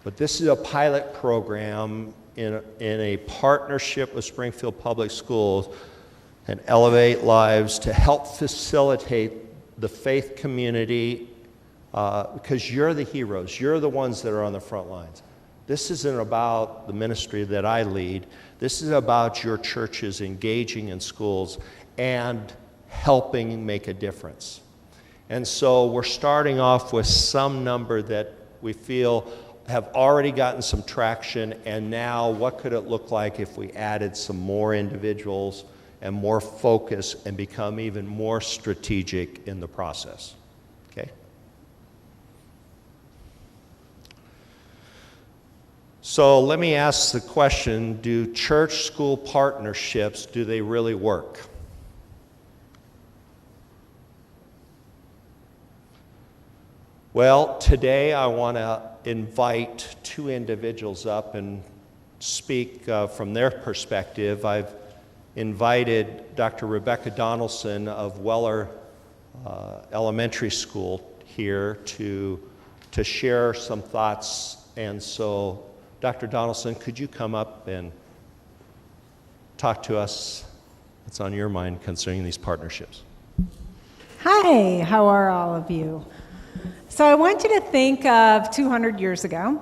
But this is a pilot program in a partnership with Springfield Public Schools and Elevate Lives to help facilitate the faith community, because you're the heroes. You're the ones that are on the front lines. This isn't about the ministry that I lead. This is about your churches engaging in schools and helping make a difference. And so we're starting off with some number that we feel have already gotten some traction, and now what could it look like if we added some more individuals and more focus and become even more strategic in the process, okay? So let me ask the question, do church-school partnerships, do they really work? Well, today I want to invite two individuals up and speak from their perspective. I've invited Dr. Rebecca Donaldson of Weller Elementary School here to share some thoughts. And so, Dr. Donaldson, could you come up and talk to us what's on your mind concerning these partnerships? Hi, how are all of you? So I want you to think of 200 years ago.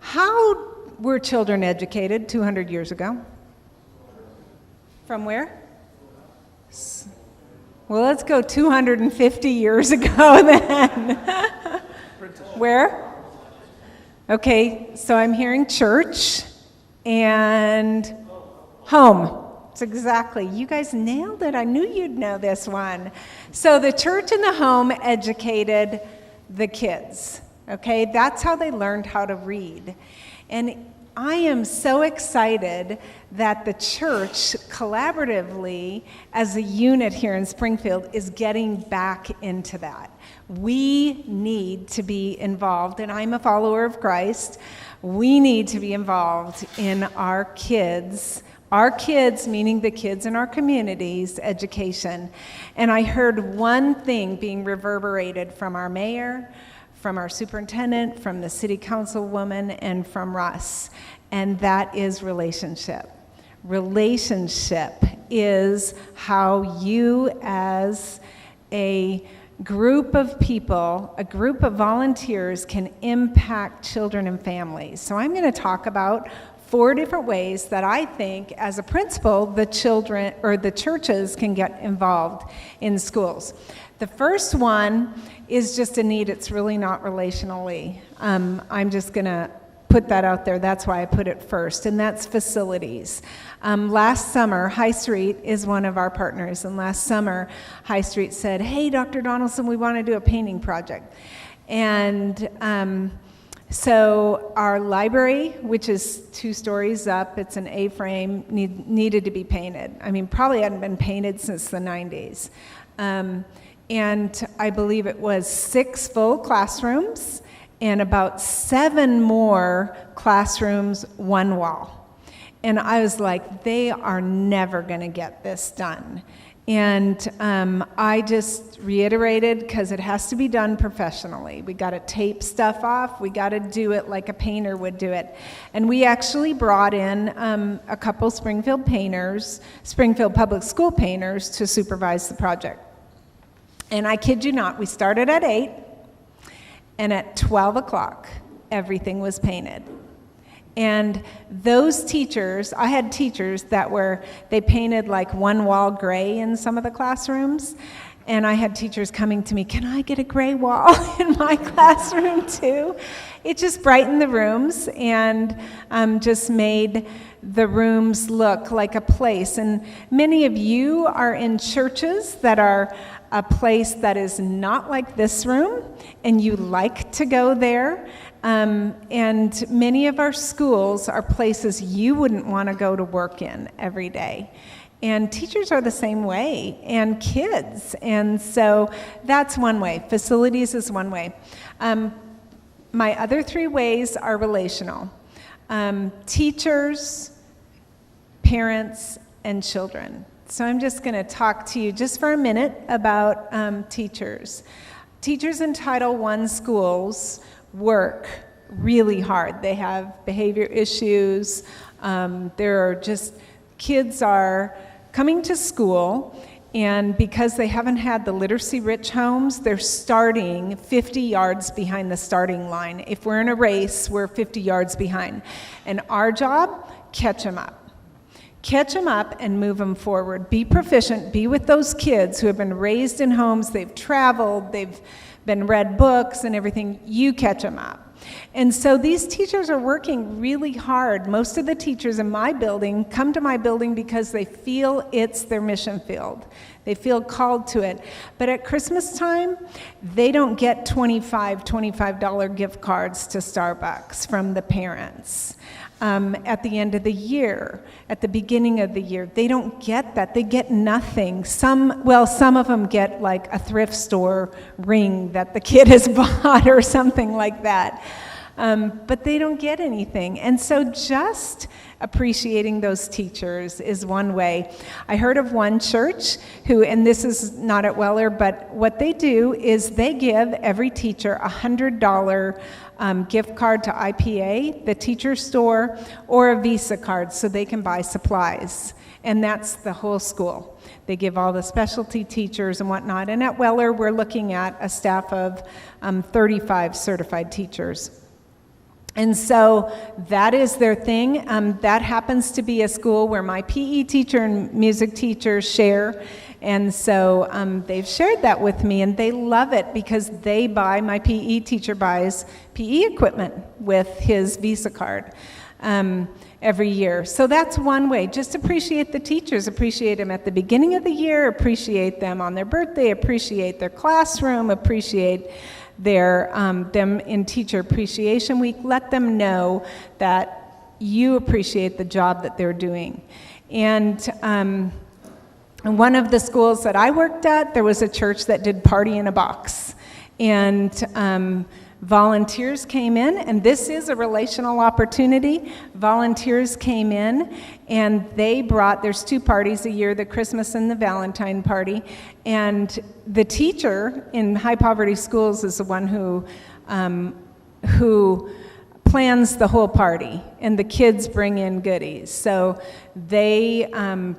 How were children educated 200 years ago? From where? Well, let's go 250 years ago then. Where? Okay, so I'm hearing church and home. It's exactly. You guys nailed it. I knew you'd know this one. So the church and the home educated the kids, okay? That's how they learned how to read. And I am so excited that the church collaboratively as a unit here in Springfield is getting back into that. We need to be involved, and I'm a follower of Christ. We need to be involved in our kids' meaning the kids in our communities' education. And I heard one thing being reverberated from our mayor, from our superintendent, from the city councilwoman, and from Russ, and that is relationship. Relationship is how you as a group of people, a group of volunteers can impact children and families. So I'm going to talk about 4 different ways that I think, as a principal, the children or the churches can get involved in schools. The first one is just a need. It's really not relationally. I'm just going to put that out there. That's why I put it first, and that's facilities. Last summer, High Street is one of our partners, and last summer, High Street said, "Hey, Dr. Donaldson, we want to do a painting project." And so our library, which is 2 stories up, it's an A-frame, needed to be painted. I mean, probably hadn't been painted since the 90s. And I believe it was 6 full classrooms and about 7 more classrooms, 1 wall. And I was like, they are never going to get this done. And I just reiterated, because it has to be done professionally. We got to tape stuff off. We got to do it like a painter would do it. And we actually brought in a couple Springfield painters, Springfield Public School painters, to supervise the project. And I kid you not, we started at 8, and at 12 o'clock, everything was painted. And those teachers, I had teachers that they painted like 1 wall gray in some of the classrooms, and I had teachers coming to me, "Can I get a gray wall in my classroom too?" It just brightened the rooms and just made the rooms look like a place. And many of you are in churches that are a place that is not like this room, and you like to go there. And many of our schools are places you wouldn't want to go to work in every day. And teachers are the same way, and kids. And so that's one way. Facilities is one way. My other 3 ways are relational. Teachers, parents, and children. So I'm just going to talk to you just for a minute about teachers. Teachers in Title I schools work really hard. They have behavior issues. There are just, kids are coming to school, and because they haven't had the literacy-rich homes, they're starting 50 yards behind the starting line. If we're in a race, we're 50 yards behind. And our job, catch them up. Catch them up and move them forward. Be proficient. Be with those kids who have been raised in homes, they've traveled, they've been read books and everything. You catch them up. And so these teachers are working really hard. Most of the teachers in my building come to my building because they feel it's their mission field. They feel called to it. But at Christmas time, they don't get $25 gift cards to Starbucks from the parents. At the end of the year, at the beginning of the year, they don't get that. They get nothing. Some of them get like a thrift store ring that the kid has bought or something like that. But they don't get anything. And so just appreciating those teachers is one way. I heard of one church who, and this is not at Weller, but what they do is they give every teacher a $100 gift card to IPA, the teacher store, or a Visa card so they can buy supplies. And that's the whole school. They give all the specialty teachers and whatnot. And at Weller, we're looking at a staff of 35 certified teachers. And so that is their thing. That happens to be a school where my PE teacher and music teacher share. And so they've shared that with me, and they love it because my PE teacher buys PE equipment with his Visa card every year. So that's one way. Just appreciate the teachers. Appreciate them at the beginning of the year. Appreciate them on their birthday. Appreciate their classroom. Appreciate them in Teacher Appreciation Week. Let them know that you appreciate the job that they're doing. And in one of the schools that I worked at, there was a church that did Party in a Box. And volunteers came in, and this is a relational opportunity. Volunteers came in, and there's 2 parties a year, the Christmas and the Valentine party. And the teacher in high poverty schools is the one who plans the whole party, and the kids bring in goodies. So they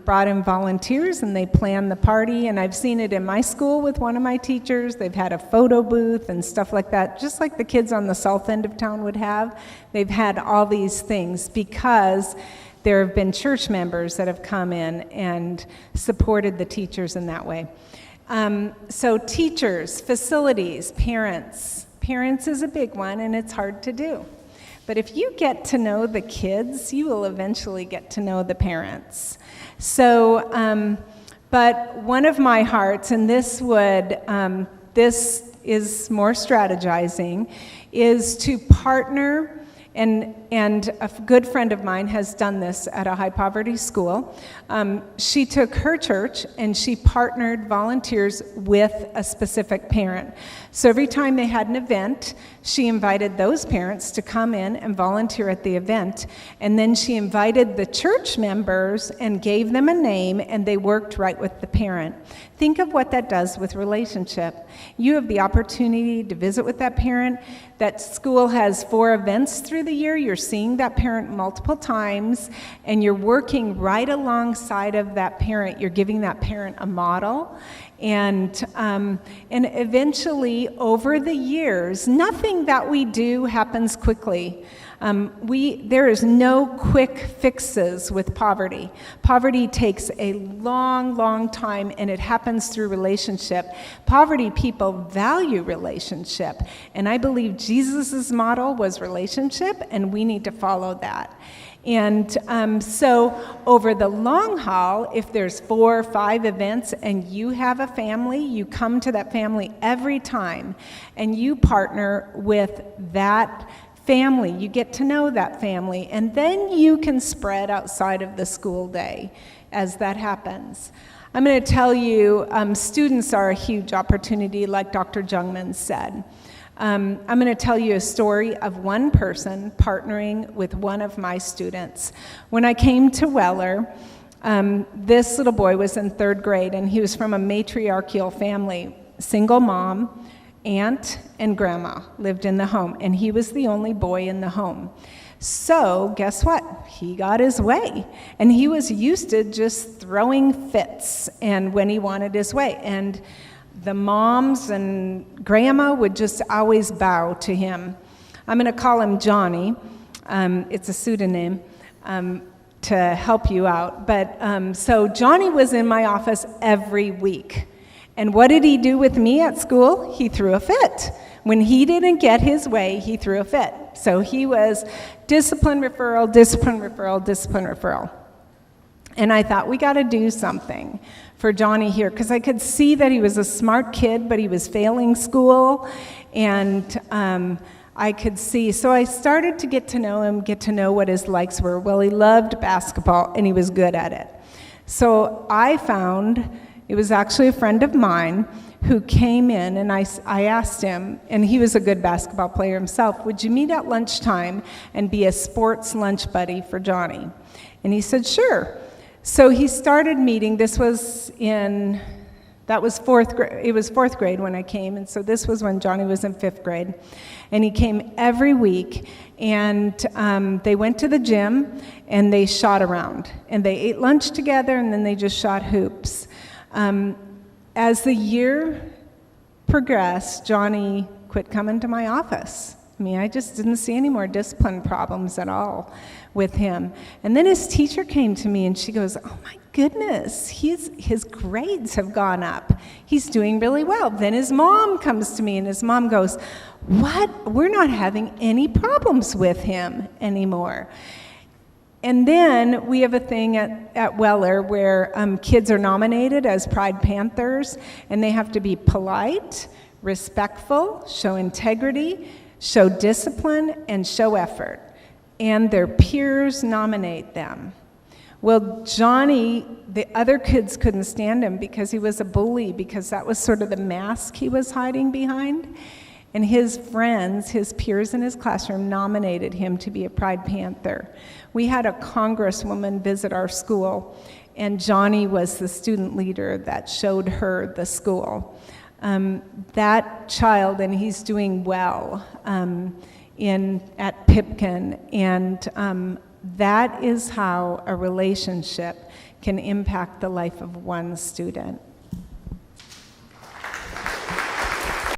brought in volunteers, and they planned the party, and I've seen it in my school with one of my teachers. They've had a photo booth and stuff like that, just like the kids on the south end of town would have. They've had all these things because there have been church members that have come in and supported the teachers in that way. So teachers, facilities, parents. Parents is a big one, and it's hard to do. But if you get to know the kids, you will eventually get to know the parents. So, but one of my hearts, and this is more strategizing, is to partner, and a good friend of mine has done this at a high poverty school. She took her church and she partnered volunteers with a specific parent. So every time they had an event, she invited those parents to come in and volunteer at the event. And then she invited the church members and gave them a name, and they worked right with the parent. Think of what that does with relationship. You have the opportunity to visit with that parent. That school has 4 events through the year. You're seeing that parent multiple times, and you're working right alongside of that parent. You're giving that parent a model. And eventually, over the years, nothing that we do happens quickly. There is no quick fixes with poverty. Poverty takes a long, long time, and it happens through relationship. Poverty people value relationship, and I believe Jesus' model was relationship, and we need to follow that. And so over the long haul, if there's 4 or 5 events and you have a family, you come to that family every time, and you partner with that family. You get to know that family, and then you can spread outside of the school day as that happens. I'm going to tell you, students are a huge opportunity, like Dr. Jungmann said. I'm going to tell you a story of one person partnering with one of my students. When I came to Weller, this little boy was in 3rd grade, and he was from a matriarchal family, single mom, aunt and grandma lived in the home, and he was the only boy in the home. So guess what? He got his way, and he was used to just throwing fits and when he wanted his way. And the moms and grandma would just always bow to him. I'm going to call him Johnny. It's a pseudonym to help you out. But so Johnny was in my office every week. And what did he do with me at school? He threw a fit. When he didn't get his way, he threw a fit. So he was discipline referral, discipline referral, discipline referral. And I thought, we got to do something for Johnny here, because I could see that he was a smart kid, but he was failing school, and I could see. So I started to get to know him, get to know what his likes were. Well, he loved basketball, and he was good at it. So I found, it was actually a friend of mine who came in, and I asked him, and he was a good basketball player himself, would you meet at lunchtime and be a sports lunch buddy for Johnny? And he said, sure. So he started meeting. This was that was fourth grade. It was fourth grade when I came, and so this was when Johnny was in fifth grade. And he came every week, and they went to the gym, and they shot around. And they ate lunch together, and then they just shot hoops. As the year progressed, Johnny quit coming to my office. I mean, I just didn't see any more discipline problems at all with him. And then his teacher came to me, and she goes, oh my goodness, his grades have gone up. He's doing really well. Then his mom comes to me, and his mom goes, what? We're not having any problems with him anymore. And then we have a thing at Weller where kids are nominated as Pride Panthers, and they have to be polite, respectful, show integrity, show discipline, and show effort. And their peers nominate them. Well, Johnny, the other kids couldn't stand him because he was a bully, because that was sort of the mask he was hiding behind. And his friends, his peers in his classroom, nominated him to be a Pride Panther. We had a congresswoman visit our school, and Johnny was the student leader that showed her the school. That child, and he's doing well at Pipkin, and that is how a relationship can impact the life of one student.